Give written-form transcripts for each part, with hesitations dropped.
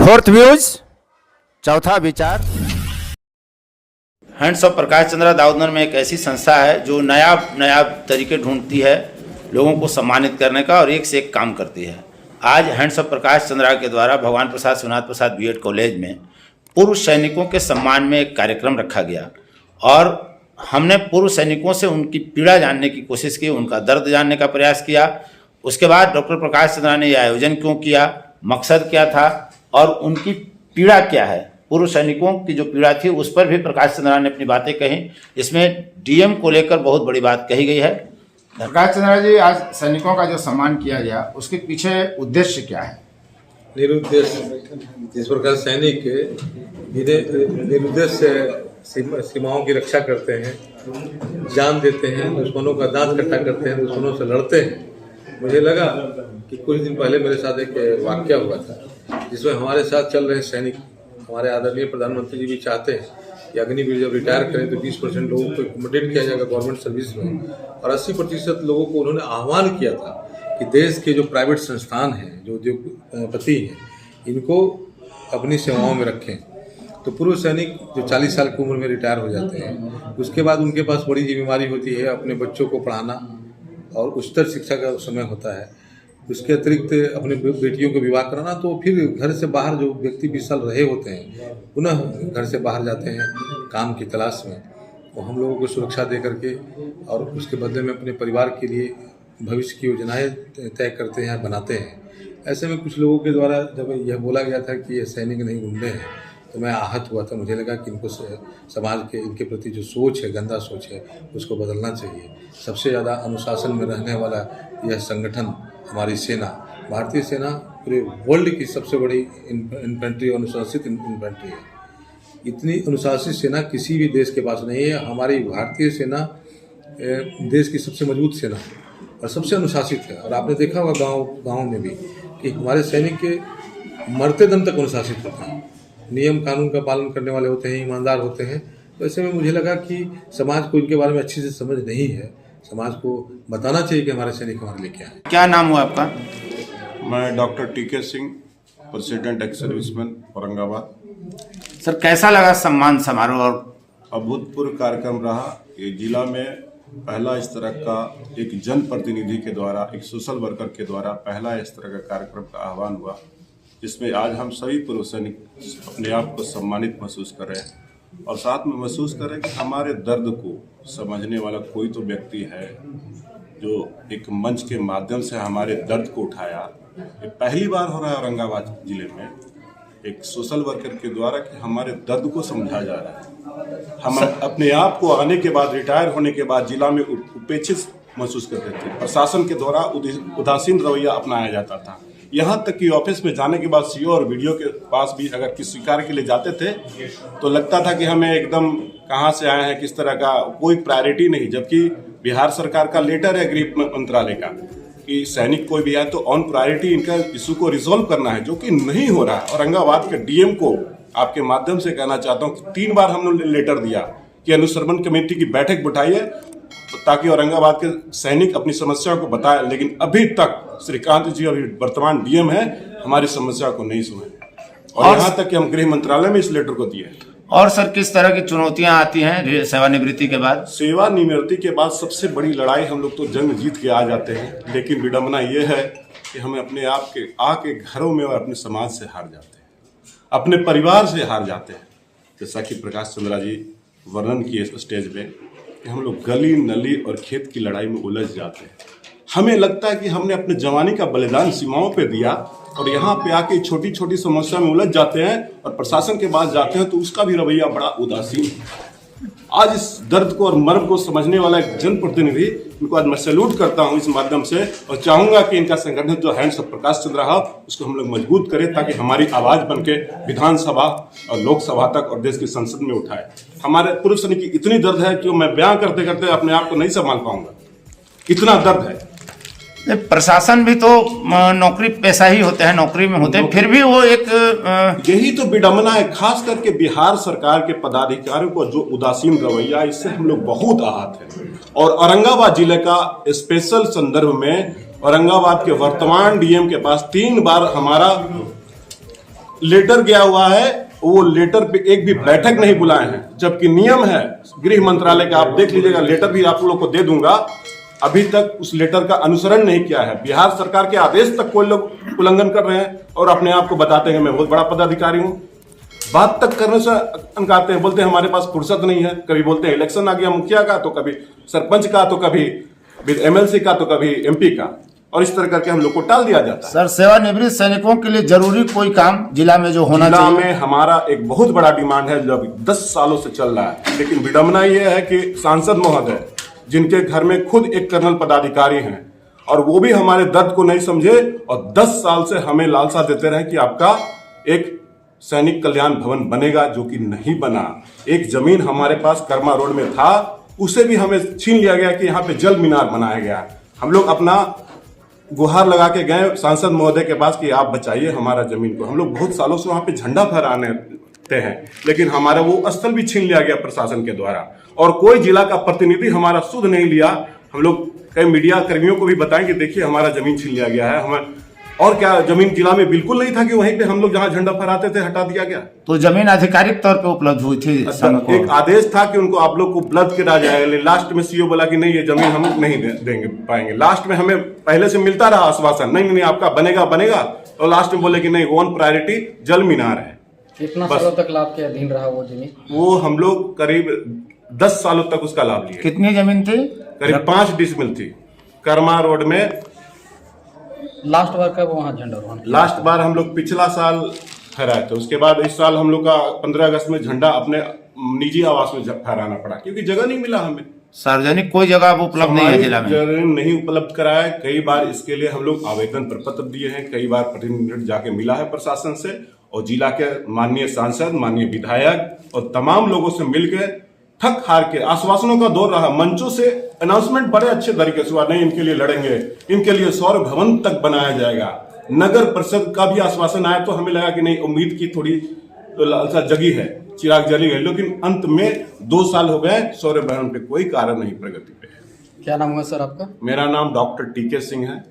Fourth views, चौथा विचार। Hands of Prakash Chandra Daudnagar में एक ऐसी संस्था है जो नया तरीके ढूंढती है लोगों को सम्मानित करने का और एक से एक काम करती है। आज हैंड्स ऑफ प्रकाश चंद्रा के द्वारा भगवान प्रसाद शिवनाथ प्रसाद बीएड कॉलेज में पूर्व सैनिकों के सम्मान में एक कार्यक्रम रखा गया और हमने पूर्व सैनिकों से उनकी पीड़ा जानने की कोशिश की, उनका दर्द जानने का प्रयास किया। उसके बाद डॉक्टर प्रकाश चंद्रा ने यह आयोजन क्यों किया, मकसद क्या था और उनकी पीड़ा क्या है, पूर्व सैनिकों की जो पीड़ा थी उस पर भी प्रकाश चंद्रा ने अपनी बातें कही। इसमें डीएम को लेकर बहुत बड़ी बात कही गई है। प्रकाश चंद्रा जी, आज सैनिकों का जो सम्मान किया गया उसके पीछे उद्देश्य क्या है? निरुद्देश्य जिस प्रकार सैनिक निरुद्देश्य सीमाओं की रक्षा करते हैं, जान देते हैं, दुश्मनों का दांत खट्टा करते हैं, दुश्मनों से लड़ते हैं। मुझे लगा कि कुछ दिन पहले मेरे साथ एक वाक्य हुआ था जिसमें हमारे साथ चल रहे सैनिक, हमारे आदरणीय प्रधानमंत्री जी भी चाहते हैं कि अग्निवीर जब रिटायर करें तो 20% लोगों को एकोमोडेट किया जाएगा गवर्नमेंट सर्विस में, और 80% लोगों को उन्होंने आह्वान किया था कि देश के जो प्राइवेट संस्थान हैं, जो उद्योगपति हैं, इनको अपनी सेवाओं में रखें। तो पूर्व सैनिक जो 40 साल की उम्र में रिटायर हो जाते हैं, उसके बाद उनके पास बड़ी जिम्मेदारी होती है अपने बच्चों को पढ़ाना और उच्चतर शिक्षा का समय होता है। उसके अतिरिक्त अपनी बेटियों को विवाह कराना, तो फिर घर से बाहर जो व्यक्ति 20 साल रहे होते हैं पुनः घर से बाहर जाते हैं काम की तलाश में। वो हम लोगों को सुरक्षा दे करके और उसके बदले में अपने परिवार के लिए भविष्य की योजनाएं तय करते हैं, बनाते हैं। ऐसे में कुछ लोगों के द्वारा जब यह बोला गया था कि ये सैनिक नहीं गुंडे हैं, तो मैं आहत हुआ था। मुझे लगा कि इनको समाज के इनके प्रति जो सोच है, गंदा सोच है, उसको बदलना चाहिए। सबसे ज़्यादा अनुशासन में रहने वाला यह संगठन हमारी सेना, भारतीय सेना पूरे वर्ल्ड की सबसे बड़ी इन्फेंट्री, अनुशासित इन्फेंट्री है। इतनी अनुशासित सेना किसी भी देश के पास नहीं है। हमारी भारतीय सेना देश की सबसे मजबूत सेना और सबसे अनुशासित है। और आपने देखा होगा गाँव में भी कि हमारे सैनिक के मरते दम तक अनुशासित होते हैं, नियम कानून का पालन करने वाले होते हैं, ईमानदार होते हैं। तो ऐसे में मुझे लगा कि समाज को इनके बारे में अच्छी से समझ नहीं है। समाज को बताना चाहिए कि हमारे सैनिक हमारे लिए क्या है। क्या नाम हुआ आपका? मैं डॉक्टर टीके Singh, president ex serviceman Aurangabad. Sir, कैसा लगा सम्मान समारोह? और अभूतपूर्व कार्यक्रम रहा। ये जिला में पहला इस तरह का एक जनप्रतिनिधि के द्वारा, एक सोशल वर्कर के द्वारा पहला इस तरह का कार्यक्रम का आह्वान हुआ, जिसमें आज हम सभी पूर्व सैनिक अपने आप को सम्मानित महसूस कर रहे हैं और साथ में महसूस कर रहे हैं कि हमारे दर्द को समझने वाला कोई तो व्यक्ति है जो एक मंच के माध्यम से हमारे दर्द को उठाया। ये पहली बार हो रहा है औरंगाबाद जिले में एक सोशल वर्कर के द्वारा कि हमारे दर्द को समझा जा रहा है। हम अपने आप को आने के बाद, रिटायर होने के बाद जिला में उपेक्षित महसूस करते थे। प्रशासन के द्वारा उदासीन रवैया अपनाया जाता था। यहाँ तक कि ऑफिस में जाने के बाद सीओ और वीडियो के पास भी अगर किसी कार्य के लिए जाते थे तो लगता था कि हमें एकदम कहाँ से आए हैं, किस तरह का, कोई प्रायोरिटी नहीं। जबकि बिहार सरकार का लेटर है गृह मंत्रालय का कि सैनिक कोई भी आए तो ऑन प्रायोरिटी इनका इशू को रिजोल्व करना है, जो कि नहीं हो रहा है। औरंगाबाद के डीएम को आपके माध्यम से कहना चाहता हूँ कि 3 बार हमने लेटर दिया कि अनुश्रवण कमेटी की बैठक बिठाइए ताकि औरंगाबाद के सैनिक अपनी समस्याओं को बताए, लेकिन अभी तक श्रीकांत जी अभी वर्तमान डीएम है, हमारी समस्या को नहीं सुने और यहाँ तक कि हम गृह मंत्रालय में इस लेटर को दिए। और सर, किस तरह की चुनौतियां आती हैं सेवानिवृत्ति के बाद? सेवानिवृत्ति के बाद सबसे बड़ी लड़ाई, हम लोग तो जंग जीत के आ जाते हैं, लेकिन विडंबना ये है कि हमें अपने आप के आके घरों में और अपने समाज से हार जाते हैं, अपने परिवार से हार जाते हैं। जैसा कि प्रकाश चंद्रा जी वर्णन किए स्टेज पे कि हम लोग गली नली और खेत की लड़ाई में उलझ जाते हैं। हमें लगता है कि हमने अपने जवानी का बलिदान सीमाओं पे दिया और यहाँ पे आके छोटी छोटी समस्या में उलझ जाते हैं और प्रशासन के पास जाते हैं तो उसका भी रवैया बड़ा उदासीन है। आज इस दर्द को और मर्म को समझने वाला एक जनप्रतिनिधि, इनको आज मैं सैल्यूट करता हूँ इस माध्यम से और चाहूंगा कि इनका संगठन जो हैंड्स ऑफ प्रकाश चंद्रा है उसको हम लोग मजबूत करें ताकि हमारी आवाज बनके विधानसभा और लोकसभा तक और देश की संसद में उठाए। हमारे पूर्व सैनिक की इतनी दर्द है कि मैं बयां करते करते अपने आप को नहीं संभाल पाऊंगा, इतना दर्द है। प्रशासन भी तो नौकरी पेशा ही होते हैं, नौकरी में होते हैं, फिर भी वो एक यही तो विडंबना है। खास करके बिहार सरकार के पदाधिकारियों को जो उदासीन रवैया, इससे हम लोग बहुत आहत हैं। और औरंगाबाद जिले का स्पेशल संदर्भ में औरंगाबाद के वर्तमान डीएम के पास 3 बार हमारा लेटर गया हुआ है, वो लेटर पे एक भी बैठक नहीं बुलाए हैं, जबकि नियम है गृह मंत्रालय का, आप देख लीजिएगा, लेटर भी आप लोग को दे दूंगा, अभी तक उस लेटर का अनुसरण नहीं किया है। बिहार सरकार के आदेश तक कोई लोग उल्लंघन कर रहे हैं और अपने आप को बताते हैं मैं बहुत बड़ा पदाधिकारी हूं। बात तक करने से अनकारते हैं, बोलते हैं हमारे पास फुर्सत नहीं है। कभी बोलते हैं इलेक्शन आ गया मुखिया का, तो कभी सरपंच का, तो कभी एमएलसी का, तो कभी एमपी का, और इस तरह करके हम लोग को टाल दिया जाता है। सर, सेवानिवृत्त सैनिकों के लिए जरूरी कोई काम जिला में जो होना जिला चाहिए? में हमारा एक बहुत बड़ा डिमांड है जो अभी 10 सालों से चल रहा है, लेकिन विडंबना ये है कि सांसद महोदय जिनके घर में खुद एक कर्नल पदाधिकारी हैं और वो भी हमारे दर्द को नहीं समझे और 10 साल से हमें लालसा देते रहे कि आपका एक सैनिक कल्याण भवन बनेगा, जो कि नहीं बना। एक जमीन हमारे पास कर्मा रोड में था, उसे भी हमें छीन लिया गया कि यहाँ पे जल मीनार बनाया गया। हम लोग अपना गुहार लगा के गए सांसद महोदय के पास कि आप बचाइए हमारा जमीन को। हम लोग बहुत सालों से वहां पे झंडा फहराते हैं, लेकिन हमारा वो स्थल भी छीन लिया गया प्रशासन के द्वारा, और कोई जिला का प्रतिनिधि हमारा सुध नहीं लिया। हम लोग कई मीडिया कर्मियों को भी बताएं कि देखिए हमारा जमीन छीन लिया गया है, हमें और क्या जमीन जिला में बिल्कुल नहीं था कि वहीं पे हम लोग जहां झंडा फहराते थे हटा दिया गया। तो जमीन आधिकारिक तौर पे उपलब्ध हुई थी सैनिकों एक आदेश था कि उनको आप लोग को उपलब्ध करा जाएगा। लास्ट में सीओ बोला कि नहीं ये जमीन हम नहीं देंगे पाएंगे। लास्ट में हमें पहले से मिलता रहा आश्वासन, नहीं आपका बनेगा, और लास्ट में बोले कि नहीं वन प्रायोरिटी जल मीनार है। कितना सालों तक लाभ के अधीन रहा वो जमीन? वो हम लोग करीब 10 सालों तक उसका लाभ लिए। कितनी जमीन थी? करीब 5 डिसमिल थी कर्मा रोड में। लास्ट बार कब वहाँ झंडारोहण? लास्ट बार हम लोग पिछला साल फहराए थे, उसके बाद इस साल हम लोग का 15 अगस्त में झंडा अपने निजी आवास में फहराना पड़ा क्योंकि जगह नहीं मिला हमें। सार्वजनिक कोई जगह अब उपलब्ध नहीं है जिला में? जगह नहीं उपलब्ध कराया। कई बार इसके लिए हम लोग आवेदन पत्र दिए हैं, कई बार प्रतिनिधि जाके मिला है प्रशासन से, और जिला के माननीय सांसद, माननीय विधायक और तमाम लोगों से मिलकर थक हार के आश्वासनों का दौर रहा। मंचों से अनाउंसमेंट बड़े अच्छे तरीके से हुआ, नहीं इनके लिए लड़ेंगे, इनके लिए सौर भवन तक बनाया जाएगा। नगर परिषद का भी आश्वासन आया तो हमें लगा कि नहीं उम्मीद की थोड़ी लालसा जगी है, चिराग जली है, लेकिन अंत में 2 साल हो गए सौर भवन पे कोई कार्य नहीं प्रगति पे है। क्या नाम हुआ सर आपका? मेरा नाम डॉक्टर टीके सिंह है।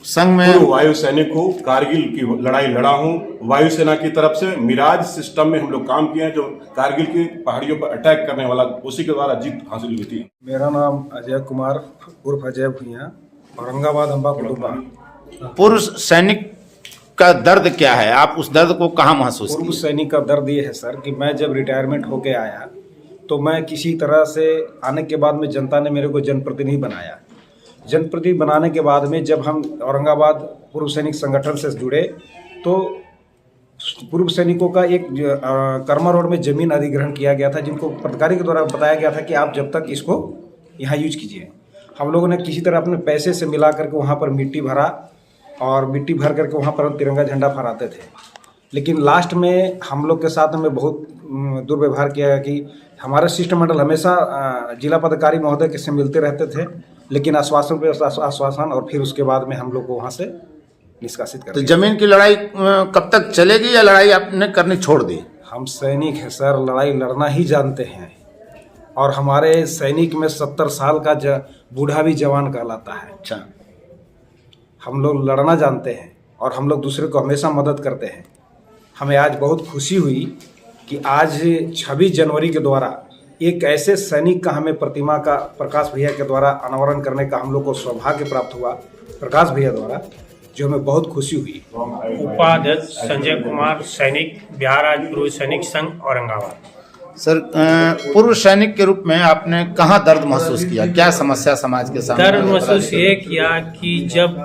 संघ में पूर्व वायु सैनिक हूँ, कारगिल की लड़ाई लड़ा हूँ वायुसेना की तरफ से। मिराज सिस्टम में हम लोग काम किए हैं, जो कारगिल की पहाड़ियों पर अटैक करने वाला, उसी के द्वारा जीत हासिल हुई थी। मेरा नाम अजय कुमार उर्फ अजय भुइया, औरंगाबाद अम्बा कुटुंबा। पूर्व सैनिक का दर्द क्या है? आप उस दर्द को कहाँ महसूस पूर्व किए? सैनिक का दर्द ये है सर कि मैं जब रिटायरमेंट होके आया तो मैं किसी तरह से आने के बाद में जनता ने मेरे को जनप्रतिनिधि बनाया। जनप्रतिनिधि बनाने के बाद में जब हम औरंगाबाद पूर्व सैनिक संगठन से जुड़े तो पूर्व सैनिकों का एक कर्मा रोड में जमीन अधिग्रहण किया गया था, जिनको पदाधिकारी के द्वारा बताया गया था कि आप जब तक इसको यहाँ यूज कीजिए। हम लोगों ने किसी तरह अपने पैसे से मिला करके वहाँ पर मिट्टी भरा और मिट्टी भर करके वहाँ पर हम तिरंगा झंडा फहराते थे। लेकिन लास्ट में हम लोग के साथ में बहुत दुर्व्यवहार किया गया कि हमारा शिष्टमंडल हमेशा जिला पदाधिकारी महोदय के से मिलते रहते थे, लेकिन आश्वासन पे आश्वासन, और फिर उसके बाद में हम लोग को वहाँ से निष्कासित कर तो दिया। जमीन की लड़ाई कब तक चलेगी या लड़ाई आपने करनी छोड़ दी? हम सैनिक हैं सर, लड़ाई लड़ना ही जानते हैं, और हमारे सैनिक में 70 साल का बूढ़ा भी जवान कहलाता है। अच्छा, हम लोग लड़ना जानते हैं और हम लोग दूसरे को हमेशा मदद करते हैं। हमें आज बहुत खुशी हुई कि आज 26 जनवरी के द्वारा एक ऐसे सैनिक का हमें प्रतिमा का प्रकाश भैया के द्वारा अनावरण करने का हम लोग को सौभाग्य प्राप्त हुआ, प्रकाश भैया द्वारा, जो हमें बहुत खुशी हुई। उपाध्यक्ष संजय कुमार, सैनिक, बिहार राज्य पूर्व सैनिक संघ, औरंगाबाद। सर, पूर्व सैनिक के रूप में आपने कहाँ दर्द महसूस किया? क्या समस्या समाज के सामने? दर्द महसूस ये किया कि जब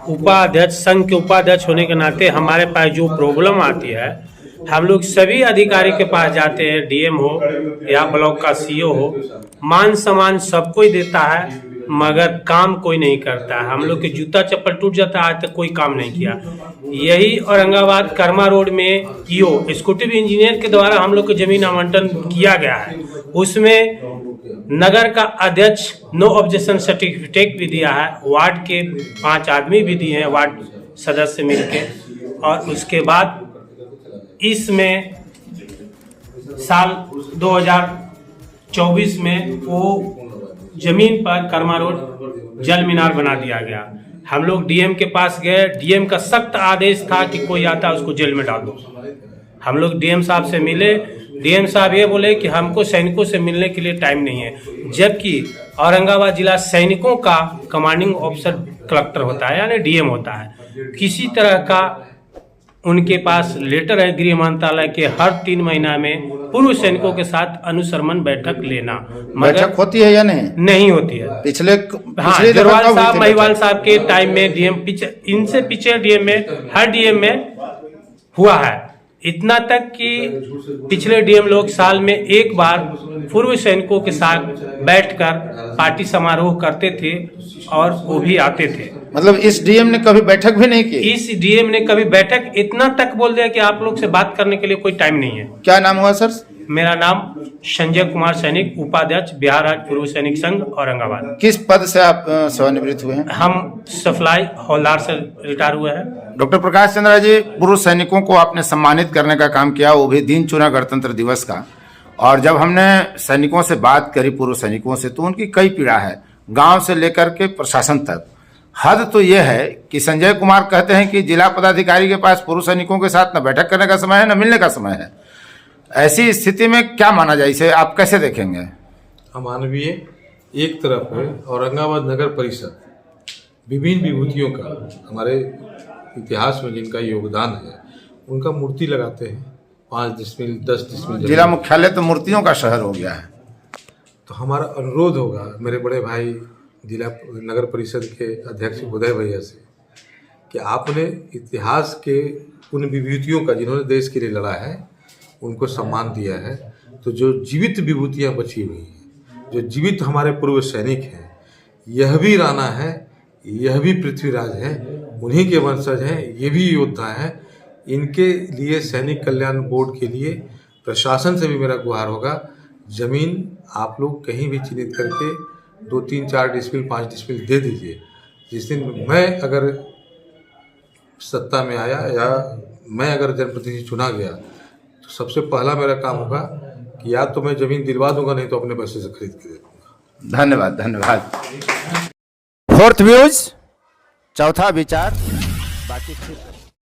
उपाध्यक्ष, संघ के उपाध्यक्ष होने के नाते हमारे पास जो प्रॉब्लम आती है, हम लोग सभी अधिकारी के पास जाते हैं, डीएम हो या ब्लॉक का सीओ हो, मान सम्मान सब कोई देता है, मगर काम कोई नहीं करता है। हम लोग के जूता चप्पल टूट जाता है, आज तक कोई काम नहीं किया। यही औरंगाबाद कर्मा रोड में ईओ एग्जीक्यूटिव इंजीनियर के द्वारा हम लोग को जमीन आवंटन किया गया है, उसमें नगर का अध्यक्ष नो ऑब्जेक्शन सर्टिफिकेट भी दिया है, वार्ड के 5 आदमी भी दिए हैं, वार्ड सदस्य मिलके, और उसके बाद इसमें साल 2024 में वो जमीन पर कर्मा रोड जल मीनार बना दिया गया। हम लोग डीएम के पास गए, डीएम का सख्त आदेश था कि कोई आता है उसको जेल में डाल दो। हम लोग डीएम साहब से मिले, डीएम साहब ये बोले कि हमको सैनिकों से मिलने के लिए टाइम नहीं है, जबकि औरंगाबाद जिला सैनिकों का कमांडिंग ऑफिसर कलेक्टर होता है यानी डीएम होता है। किसी तरह का उनके पास लेटर है गृह मंत्रालय के हर 3 महीना में पूर्व सैनिकों के साथ अनुशर्मन बैठक लेना, बैठक होती है या नहीं? नहीं होती है। पिछले हाँ, पिछली दफा जरवाल कब हुई साहब थी महिवाल बैठक? साहब के टाइम में डीएम इनसे पीछे डीएम में हर डीएम में हुआ है। इतना तक कि पिछले डीएम लोग साल में एक बार पूर्व सैनिकों के साथ बैठकर पार्टी समारोह करते थे और वो भी आते थे। मतलब इस डीएम ने कभी बैठक भी नहीं की? इस डीएम ने कभी बैठक, इतना तक बोल दिया कि आप लोग से बात करने के लिए कोई टाइम नहीं है। क्या नाम हुआ सर? मेरा नाम संजय कुमार सैनिक, उपाध्यक्ष बिहार राज्य पूर्व सैनिक संघ औरंगाबाद। किस पद से आप सेवानिवृत्त हुए हैं? हम सप्लाई हौलदार से रिटायर हुए हैं। डॉक्टर प्रकाश चंद्रा जी, पूर्व सैनिकों को आपने सम्मानित करने का काम किया, वो भी दिन चुना गणतंत्र दिवस का। और जब हमने सैनिकों से बात करी, पूर्व सैनिकों से, तो उनकी कई पीड़ा है, गांव से लेकर के प्रशासन तक। हद तो यह है कि संजय कुमार कहते हैं कि जिला पदाधिकारी के पास पूर्व सैनिकों के साथ न बैठक करने का समय है न मिलने का समय है। ऐसी स्थिति में क्या माना जाए, इसे आप कैसे देखेंगे? अमानवीय एक तरफ है, औरंगाबाद नगर परिषद विभिन्न विभूतियों का हमारे इतिहास में जिनका योगदान है उनका मूर्ति लगाते हैं 5 डिसमिल 10 डिसमिल। जिला मुख्यालय तो मूर्तियों का शहर हो गया है। तो हमारा अनुरोध होगा मेरे बड़े भाई जिला नगर परिषद के अध्यक्ष उदय भैया से कि आपने इतिहास के उन विभूतियों का जिन्होंने देश के लिए लड़ा है उनको सम्मान दिया है, तो जो जीवित विभूतियाँ बची हुई हैं, जो जीवित हमारे पूर्व सैनिक हैं, यह भी राणा है, यह भी पृथ्वीराज है, उन्हीं के वंशज हैं, ये भी योद्धा हैं। इनके लिए सैनिक कल्याण बोर्ड के लिए प्रशासन से भी मेरा गुहार होगा, जमीन आप लोग कहीं भी चिन्हित करके 2, 3, 4 डिसमिल 5 डिसमिल दे दीजिए। जिस दिन मैं अगर सत्ता में आया या मैं अगर जनप्रतिनिधि चुना गया तो सबसे पहला मेरा काम होगा कि या तो मैं जमीन दिलवा दूंगा, नहीं तो अपने पैसे से खरीद के दे दूंगा। धन्यवाद, धन्यवाद। फोर्थ व्यूज, चौथा विचार, बाकी